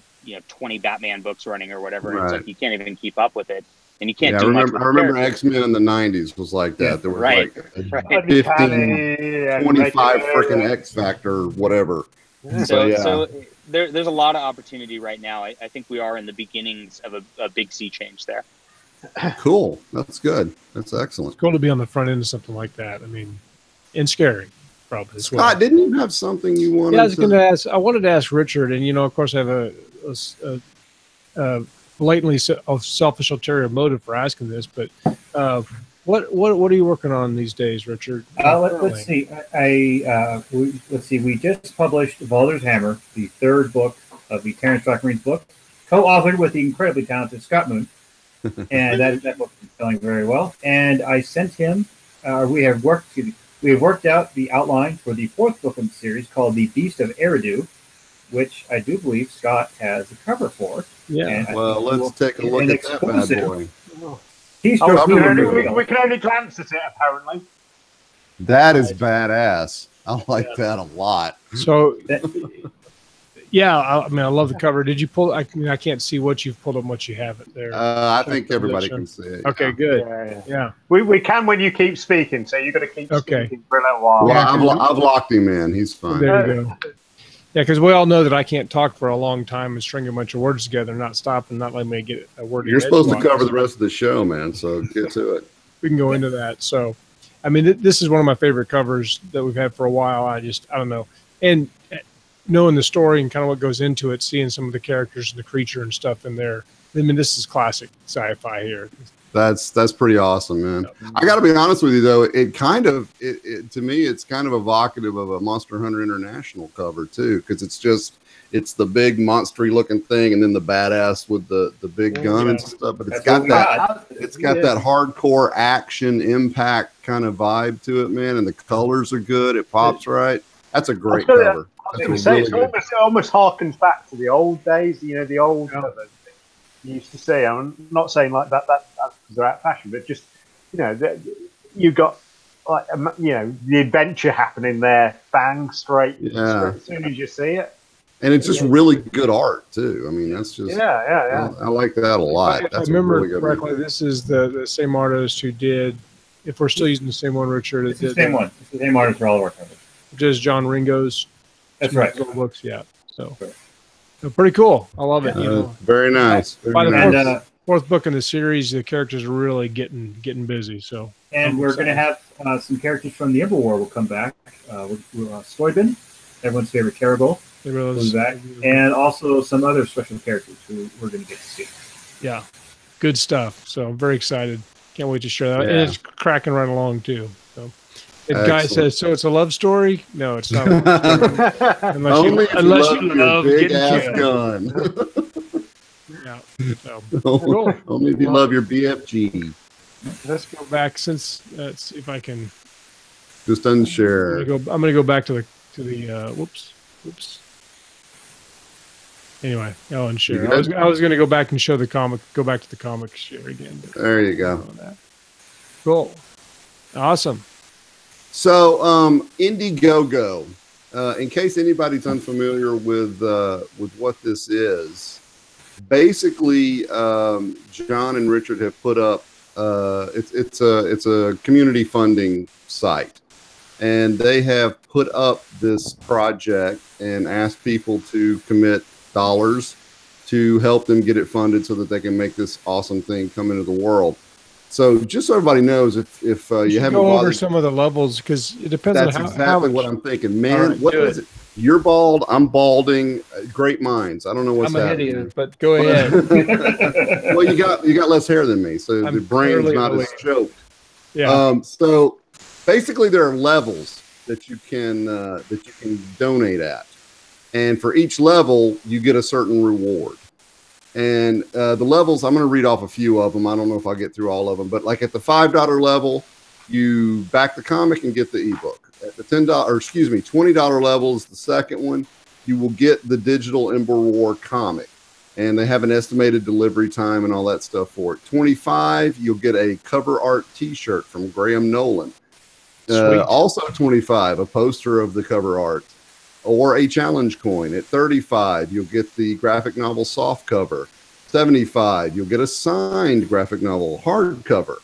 20 Batman books running or whatever, and it's like you can't even keep up with it, and you can't do much. I remember X-Men in the 90s was like that. There was like 15, 25 freaking X Factor, whatever. So there's a lot of opportunity right now. I think we are in the beginnings of a big sea change there. Cool. That's good. That's excellent. It's cool to be on the front end of something like that. I mean, and scary, probably. Scott, didn't you have something you wanted? Yeah, I wanted to ask Richard, and of course, I have a blatantly selfish ulterior motive for asking this, but what are you working on these days, Richard? Let's see. Let's see. We just published Balder's Hammer, the third book of the Terrence Black Marines book. co-authored with the incredibly talented Scott Moon, and that book is selling very well. And I sent him. We have worked out the outline for the 4th book in the series called The Beast of Eridu, which I do believe Scott has the cover for. Yeah. Well, let's take a look at that bad boy. We can only glance at it, apparently. That is badass. I like that a lot. So, yeah, I mean, I love the cover. Did you pull? I mean, I can't see what you've pulled and what you haven't there. I think everybody can see it. Okay, good. Yeah. We can when you keep speaking, so you've got to keep speaking for a little while. Well, I've locked him in. He's fine. There you go. Yeah, because we all know that I can't talk for a long time and string a bunch of words together, not stop and not let me get a word. You're supposed to cover the rest of the show, man. So get to it. We can go into that. So, I mean, this is one of my favorite covers that we've had for a while. I don't know. And knowing the story and kind of what goes into it, seeing some of the characters and the creature and stuff in there. I mean, this is classic sci-fi here. That's pretty awesome, man. I got to be honest with you, though. It kind of, to me, it's kind of evocative of a Monster Hunter International cover, too, because it's the big monstery looking thing and then the badass with the big gun and stuff. But it's got that hardcore action impact kind of vibe to it, man. And the colors are good. It pops right. That's a great cover. It almost harkens back to the old days, the old covers you used to see. I'm not saying like that's because they're out of fashion, but just, you got like, the adventure happening there, bang, straight as soon as you see it. And it's just really good art, too. I mean, that's just, I like that a lot. That's I remember really correctly, this is the same artist who did, if we're still using the same one, Richard. It's the same one. It's the same artist for all of our covers. Which is John Ringo's. That's right. Books, so pretty cool. I love it. Very nice. By the fourth book in the series, the characters are really getting busy. So, and we're going to have some characters from the Ember War will come back. Stoybin, everyone's favorite Terrible, will be back, and also some other special characters who we're going to get to see. Yeah, good stuff. So I'm very excited. Can't wait to share that. And it's cracking right along too. So. The guy says, "So it's a love story?" No, it's not. Unless you love big ass gun. Yeah. So, cool. Only if you love your BFG. Let's go back. Let's see if I can. Just unshare. I'm gonna go back to the. Whoops. Anyway, I'll unshare. I was gonna go back and show the comic. Go back to the comic share again. There you go. Cool. Awesome. So, Indiegogo, in case anybody's unfamiliar with what this is, basically, John and Richard have put up, it's a community funding site, and they have put up this project and asked people to commit dollars to help them get it funded so that they can make this awesome thing come into the world. So just so everybody knows, if you haven't go over some of the levels, because it depends on how much. What I'm thinking, man. Right, what is it? You're bald. I'm balding. Great minds. I don't know what's happening. I'm an idiot, but go ahead. Well, you got less hair than me, so the brain's not as choked. Yeah. So basically, there are levels that you can donate at, and for each level, you get a certain reward. And the levels, I'm going to read off a few of them. I don't know if I'll get through all of them, but like at the $5 level, you back the comic and get the ebook. At the $20 level is the second one. You will get the digital Ember War comic, and they have an estimated delivery time and all that stuff for it. $25, you'll get a cover art T-shirt from Graham Nolan. Also $25, a poster of the cover art. Or a challenge coin. At $35, you'll get the graphic novel soft cover. $75, you'll get a signed graphic novel hardcover.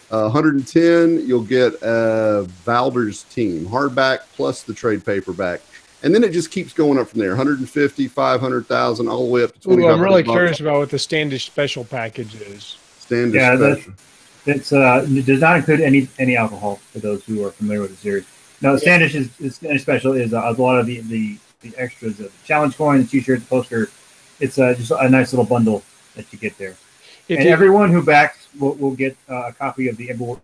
$110, you'll get Valder's Team hardback plus the trade paperback, and then it just keeps going up from there. $150, $500,000, all the way up to $2,500. I'm really curious about what the Standish special package is. Standish special. It does not include any alcohol for those who are familiar with the series. No, Standish Standish special is a lot of the extras of the challenge coin, the T-shirt, the poster. It's just a nice little bundle that you get there. Everyone who backs will get a copy of the Ember War.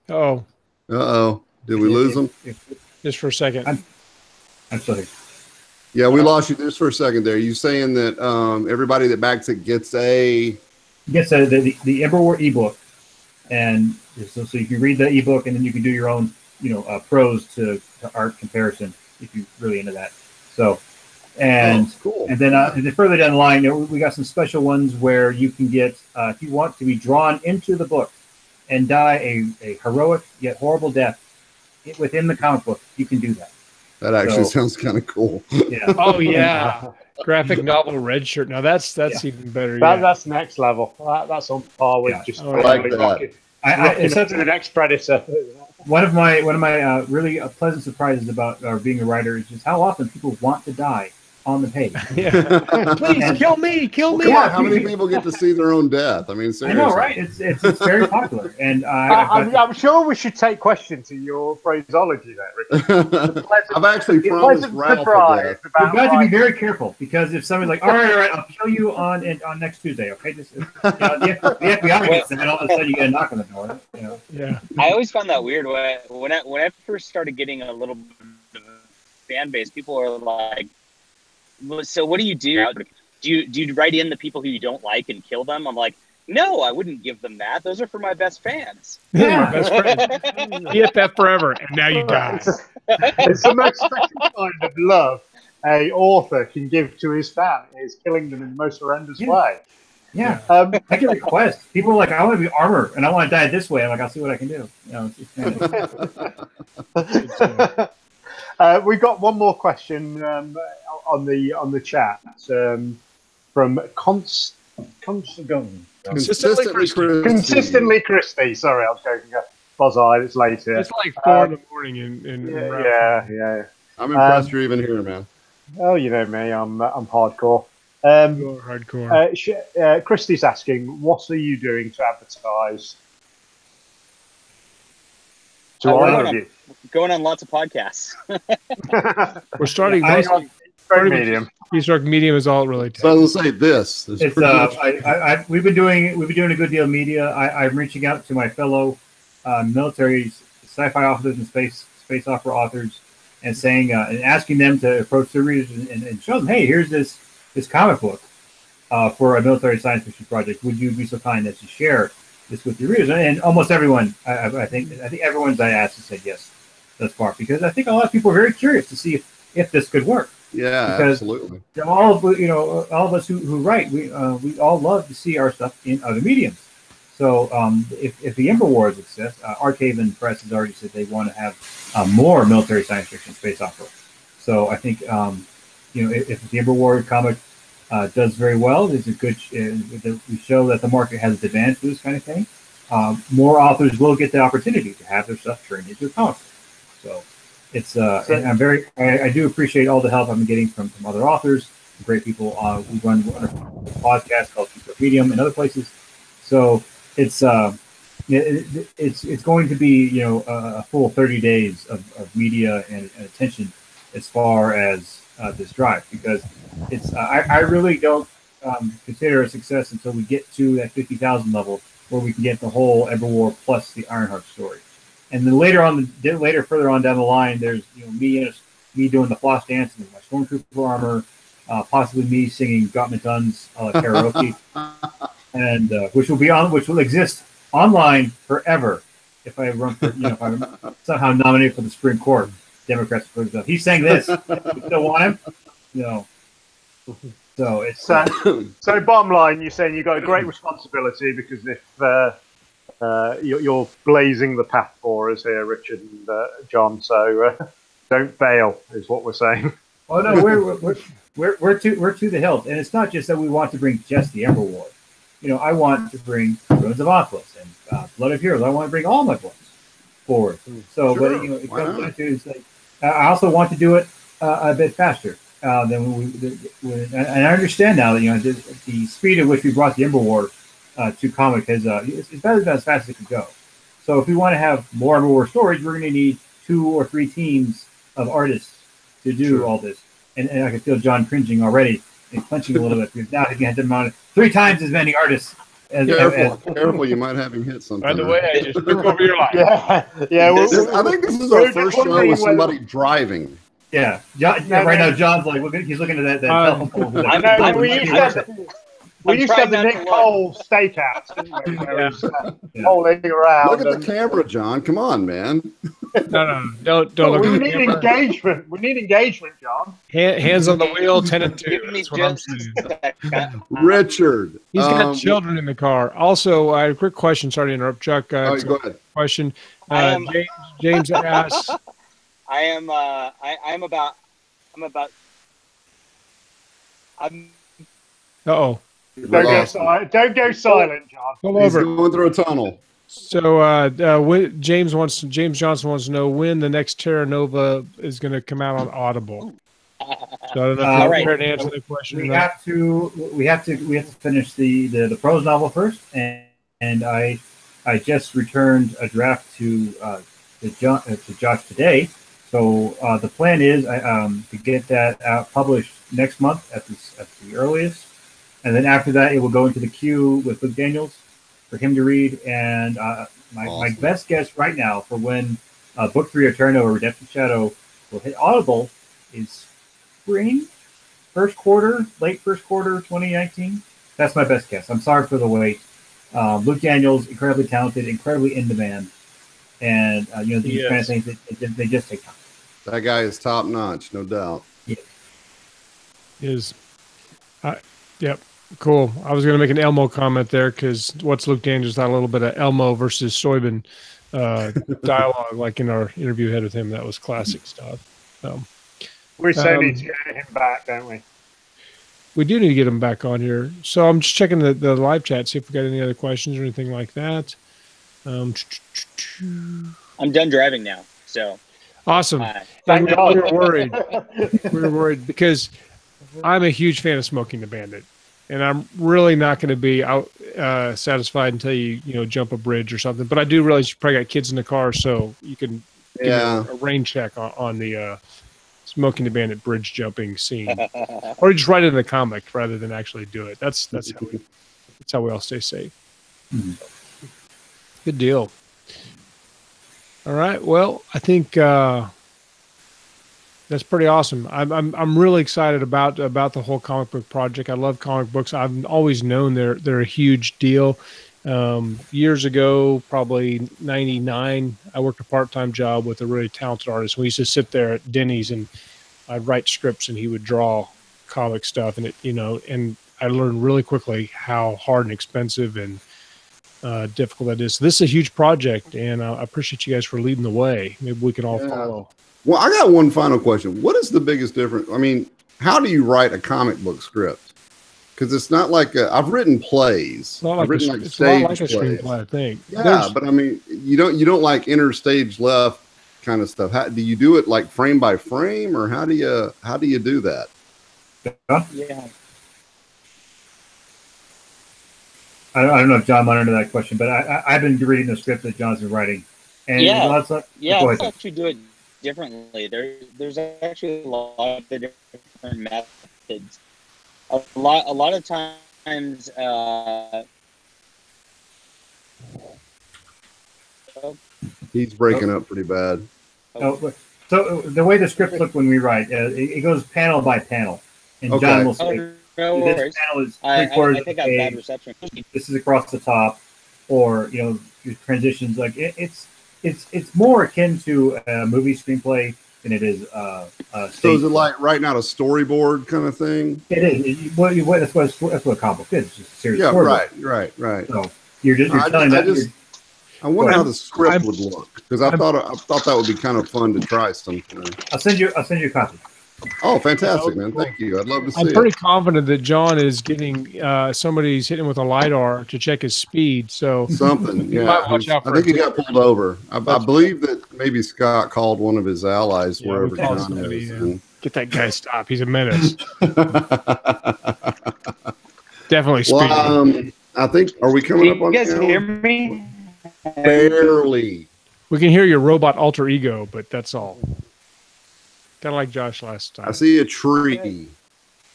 Uh-oh. Did we lose them? Just for a second. I'm still here. Yeah, we lost you just for a second there. You saying that everybody that backs it gets the Ember War ebook, and so you can read the ebook and then you can do your own prose to art comparison if you're really into that. So, and cool. And then further down the line, we got some special ones where you can get if you want to be drawn into the book and die a heroic yet horrible death within the comic book, you can do that. That actually sounds kind of cool. Yeah. Oh yeah. Graphic novel red shirt. Now that's even better. That's next level. That's on par with just I like that. It's the next Predator. One of my really pleasant surprises about being a writer is just how often people want to die on the page. Yeah. Please kill me. Come on, how many people get to see their own death? I mean, seriously. I know, right? It's very popular, and I'm sure we should take question to your phraseology there, Richard. I've actually promised Ralph a death. You've got to be very careful because if somebody's like, all right, I'll kill you on next Tuesday, okay? The FBI gets them, and all of a sudden you get a knock on the door. Yeah. I always found that weird when I first started getting a little bit of a fan base. People are like, so what do you do? Do you write in the people who you don't like and kill them? I'm like, no, I wouldn't give them that. Those are for my best fans. Yeah, best friends. BFF forever, and now you die. It's the most special kind of love a author can give to his fan is killing them in the most horrendous way. Yeah. I get requests. People are like, I want to be armor, and I want to die this way. I'm like, I'll see what I can do. It's kind of... We've got one more question on the chat from Consistently Christy. Sorry, I was joking. Buzz-eyed, it's late here. It's like 4 in the morning in yeah. I'm impressed you're even here, man. Oh, you know me, I'm hardcore. You're hardcore. Christy's asking, what are you doing to advertise? Going on lots of podcasts. We're starting. Medium. Medium is all it really takes. So I'll say this. We've been doing a good deal of media. I'm reaching out to my fellow military sci-fi authors and space opera authors, and saying and asking them to approach their readers and show them, hey, here's this comic book for a military science fiction project. Would you be so kind as to share this with your readers? And almost everyone, I think everyone's I asked has said yes thus far, because I think a lot of people are very curious to see if this could work. Yeah, because absolutely. All of us who write, we all love to see our stuff in other mediums. So if the Ember Wars exist, Archaven Press has already said they want to have more military science fiction space opera. So I think if the Ember War comic does very well, it's a good. We show that the market has a demand for this kind of thing. More authors will get the opportunity to have their stuff turned into a comic. So it's and I do appreciate all the help I'm getting from other authors, great people. We run a wonderful podcast called Keep Medium and other places. So it's going to be a full 30 days of media and attention as far as this drive, because it's I really don't consider a success until we get to that 50,000 level where we can get the whole Ember War plus the Ironheart story. And then further on down the line, there's me doing the floss dance in my stormtrooper armor, possibly me singing Got Me Guns karaoke, and which will exist online forever if I run for if I'm somehow nominated for the Supreme Court. Democrats put stuff. He sang this. You still want him? No. So it's so bottom line, you're saying you've got a great responsibility, because if you're blazing the path for us here, Richard and John. So don't fail, is what we're saying. Oh no, we're to the hilt, and it's not just that we want to bring just the Ember War. I want to bring Ruins of Oculus and Blood of Heroes. I want to bring all my books forward. So, sure. But it comes down to it's like, I also want to do it a bit faster than and I understand now that the speed at which we brought the Ember War to comic has it's better than as fast as it could go. So if we want to have more Ember War stories, we're going to need 2 or 3 teams of artists to do all this. And I can feel John cringing already and clenching a little bit, because now he had to mount 3 times as many artists. Careful, you might have him hit something. By the way, I just took over your life. Yeah. I think this is our first show with somebody driving. Yeah, John, right now John's like he's looking at that telephone pole. I know we used to have the Nick Cole stakeouts, didn't we? Where he's holding around. Look at the camera, John. Come on, man. No, don't look we at the need camera. engagement. We need engagement, John. Hands on the wheel, 10 and 2. Give me That's what I'm just saying. Richard. He's got children in the car. Also, I had a quick question. Sorry to interrupt, Chuck. Go ahead. Question. James asks. I'm Uh-oh. Don't go silent, John. Come He's over. going through a tunnel. So James Johnson wants to know when the next Terra Nova is going to come out on Audible. So I don't know if you're prepared to answer the question. We have to finish the prose novel first, and I just returned a draft to Josh today. So the plan is to get that out published next month at the earliest, and then after that it will go into the queue with Luke Daniels for him to read. And my best guess right now for when Book 3 of Terra Nova Redemption Shadow will hit Audible is spring, late first quarter 2019. That's my best guess. I'm sorry for the wait. Luke Daniels, incredibly talented, incredibly in demand, and these kind of things they just take time. That guy is top notch, no doubt. Yeah. Yep. Cool. I was going to make an Elmo comment there because what's Luke Daniels got a little bit of Elmo versus Soybean dialogue like in our interview we had with him. That was classic stuff. We so need to get him back, don't we? We do need to get him back on here. So I'm just checking the live chat, see if we got any other questions or anything like that. I'm done driving now, so awesome. Thank God. We were worried. We were worried because I'm a huge fan of Smoking the Bandit, and I'm really not going to be out satisfied until you jump a bridge or something. But I do realize you probably got kids in the car, so you can give me a rain check on the Smoking the Bandit bridge jumping scene, or just write it in the comic rather than actually do it. That's how we all stay safe. Mm-hmm. Good deal. All right. Well, I think that's pretty awesome. I'm really excited about the whole comic book project. I love comic books. I've always known they're a huge deal. Years ago, probably 99, I worked a part-time job with a really talented artist. We used to sit there at Denny's and I'd write scripts and he would draw comic stuff, and and I learned really quickly how hard and expensive and difficult that is. So this is a huge project, and I appreciate you guys for leading the way. Maybe we can all follow. Well, I got one final question. What is the biggest difference? I mean, how do you write a comic book script? Because it's not like I've written plays. I've written like stage plays. Screenplay, I think. Yeah, but I mean, you don't like interstage left kind of stuff. How do you do it? Like frame by frame, or how do you do that? Yeah. I don't know if John might answer that question, but I've been reading the script that John's been writing, and let's actually do it differently. There's actually a lot of different methods. A lot of times. He's breaking up pretty bad. So the way the script looked when we write, it goes panel by panel, and John will say. This panel is three-quarters of the page. This is across the top, or your transitions. Like it's more akin to a movie screenplay than it is. So is it like writing out a storyboard kind of thing? It is. That's what a comic book is. It's just a series. Yeah, storyboard. right. So you're telling that. I wonder how the script would look, because I thought that would be kind of fun to try sometime. I'll send you a copy. Oh, fantastic, man! Thank you. I'd love to see it. I'm pretty confident that John is getting somebody's hitting with a LiDAR to check his speed. So something, yeah. Watch out for I think he got pulled over. I believe that maybe Scott called one of his allies wherever John is. And... Get that guy stopped. He's a menace. Definitely speed. Well, I think, are we coming up on you guys hear me? Barely. We can hear your robot alter ego, but that's all. Kind of like Josh last time. I see a tree.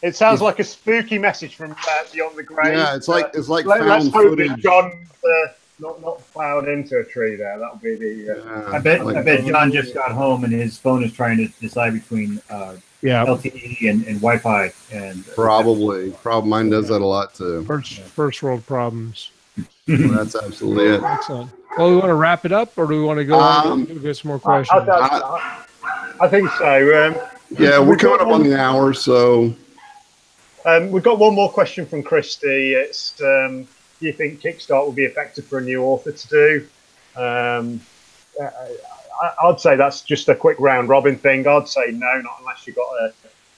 It sounds like a spooky message from beyond the grave. Yeah, it's like let's found hope footage. that John not plowed into a tree there. That'll be the. I bet John just got home and his phone is trying to decide between LTE and Wi-Fi and probably mine does that a lot too. First world problems. Well, that's absolutely it. Excellent. Well, we want to wrap it up, or do we want to go on and get some more questions? I think so. Yeah, we're coming up on the hour, so. We've got one more question from Christy. It's, do you think Kickstart will be effective for a new author to do? I'd say that's just a quick round robin thing. I'd say no, not unless you've got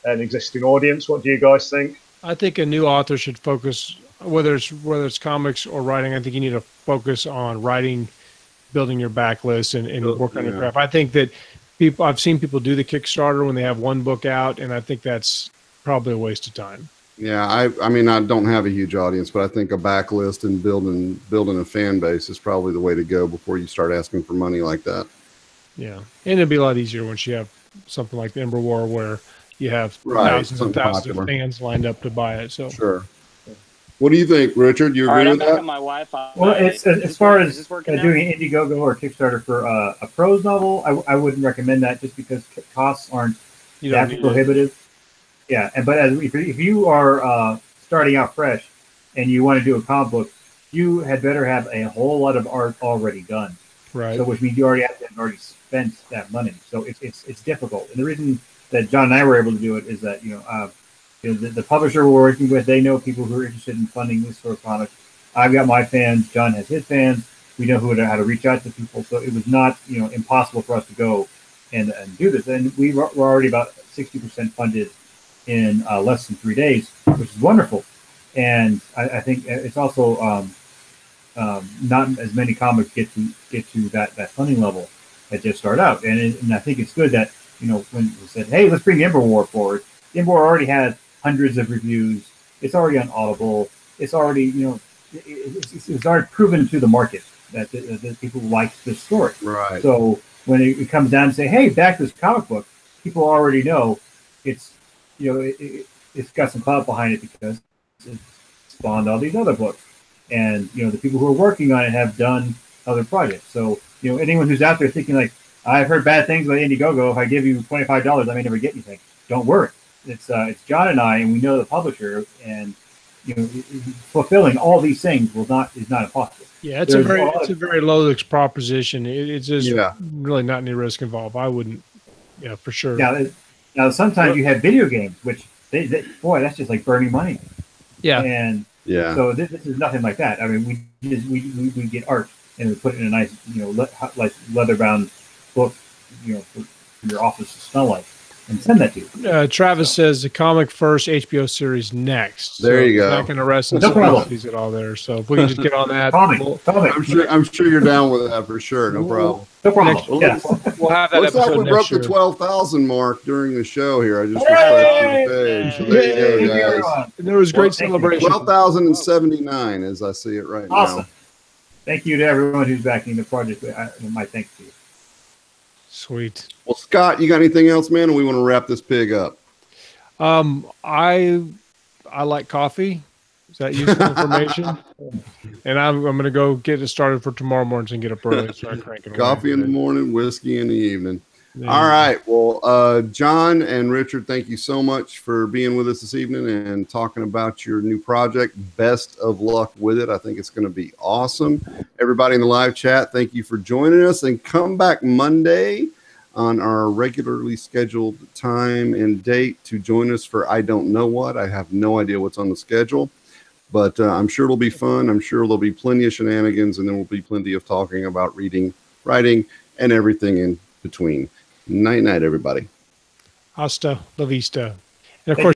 an existing audience. What do you guys think? I think a new author should focus, whether it's comics or writing. I think you need to focus on writing, building your backlist, and work on your craft. I think that I've seen people do the Kickstarter when they have one book out, and I think that's probably a waste of time. Yeah, I mean, I don't have a huge audience, but I think a backlist and building a fan base is probably the way to go before you start asking for money like that. Yeah, and it'd be a lot easier once you have something like the Ember War, where you have thousands and thousands of fans lined up to buy it. So sure. What do you think, Richard? You agree with that? On my Wi-Fi. Well, it's as far as doing an Indiegogo or Kickstarter for a prose novel, I wouldn't recommend that just because costs aren't that prohibitive. Yeah, but if you are starting out fresh and you want to do a comic book, you had better have a whole lot of art already done. Right. So which means you already have to have already spent that money. So it's difficult. And the reason that John and I were able to do it is that the publisher we're working with, they know people who are interested in funding this sort of product. I've got my fans. John has his fans. We know how to reach out to people. So it was not impossible for us to go and do this. And we were already about 60% funded in less than 3 days, which is wonderful. And I think it's also not as many comics get to that funding level that just start out. And I think it's good that when we said, hey, let's bring Ember War forward. Ember War already has hundreds of reviews. It's already on Audible. It's already it's already proven to the market that people like this story. Right. So when it comes down to say, hey, back this comic book, people already know it's it's got some clout behind it because it spawned all these other books. And, the people who are working on it have done other projects. So, anyone who's out there thinking like, I've heard bad things about Indiegogo. If I give you $25, I may never get anything. Don't worry. It's John and I, and we know the publisher, and, fulfilling all these things is not impossible. Yeah, it's a very low risk proposition. It's just really not any risk involved. I wouldn't, for sure. Now sometimes you have video games, which that's just like burning money. Yeah. And so this is nothing like that. I mean, we get art and we put it in a nice, like leather bound book, for your office to smell like, and send that to you. Travis says the comic first, HBO series next. There you go. Not going to rest in peace at all there. So if we can just get on that, I'm sure you're down with that for sure. No problem. No problem. We'll have that Looks episode like we broke the 12,000 mark during the show here. I just refreshed the page. So there you go, guys. There was great celebration. 12,079 as I see it right now. Thank you to everyone who's backing the project. My thanks to you. Sweet. Well, Scott, you got anything else, man? Or we want to wrap this pig up? I like coffee. Is that useful information? And I'm going to go get it started for tomorrow morning and get up early. So Coffee in the morning, whiskey in the evening. Yeah. All right. Well, John and Richard, thank you so much for being with us this evening and talking about your new project. Best of luck with it. I think it's going to be awesome. Everybody in the live chat, thank you for joining us, and come back Monday on our regularly scheduled time and date to join us for I Don't Know What. I have no idea what's on the schedule, but I'm sure it'll be fun. I'm sure there'll be plenty of shenanigans, and there will be plenty of talking about reading, writing, and everything in between. Night, everybody. Hasta la vista. And of course,